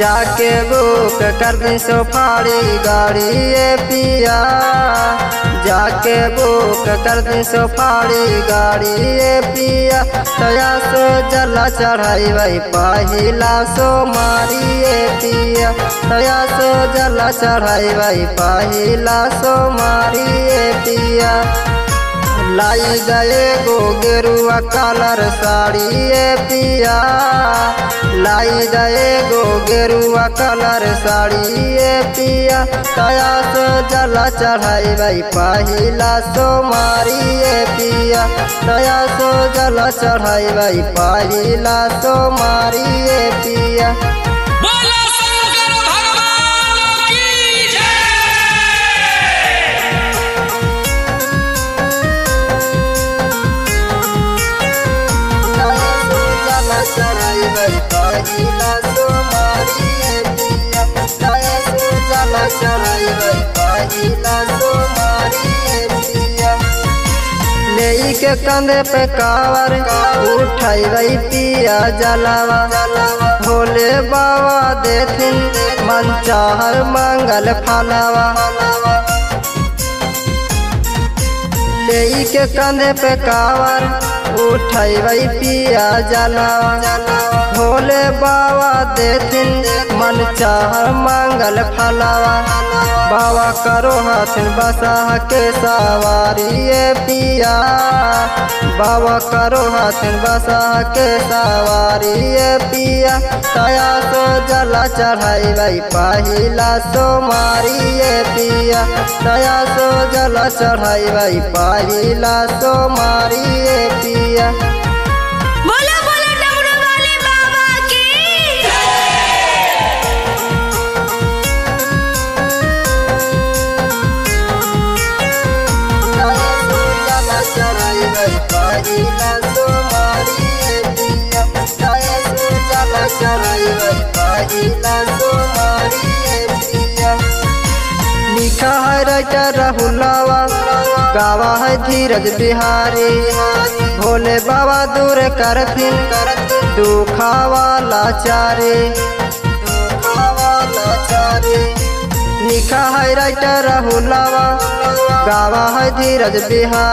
जाके बुक कर दी सफारी गाड़ी ये पिया, जाके बुक कर दी सफारी गाड़ी ये पिया। तया सो जला चढ़ाई वही पहिला सोमारी ये पिया, तया सो जला चढ़ाई वही पहिला सोमारी ये पिया। लाई गए गो गेरुआ कलर साड़ी ये पिया, लाई गए गो गेरुआ कलर साड़ी ये पिया। तया सो जला चढ़ाई भाई पहिला सोमारी ये पिया, तया सो जला चढ़ाई भाई पहिला सोमारी ये पिया। चढ़ाई भाई पहिला सोमारी ये पिया, तया सो जला चढ़ाई भाई पहिला सोमारी ये पिया। ले के कंधे पे कावर उठाई भाई पिया जलावा, भोले बाबा देथिन मन चाहर मंगल फलावा। ले के कंधे पे कावर उठाई भाई पिया जलावा, भोले बाबा देथिन मन चाह मंगल फलावा। बाबा करो हाथिन बसा के सवारी ये पिया, बाबा करो हाथिन बसा के सवारी ये पिया। तया सो जला चढ़ाई भाई पहिला सोमारी ये पिया, तया सो जला चढ़ाई भाई पहिला सोमारी ये पिया। चढ़ाई भाई पहिला सोमारी ये पिया, तया सो जला चढ़ाई भाई पहिला सोमारी ये पिया। लिखा है राइटर राहुलवा, गावा है धीरज बिहारी। भोले बाबा दूर करथिन दुखावा लाचारी, लिखा है राइटर राहुलवा, गावा है धीरज बिहारी।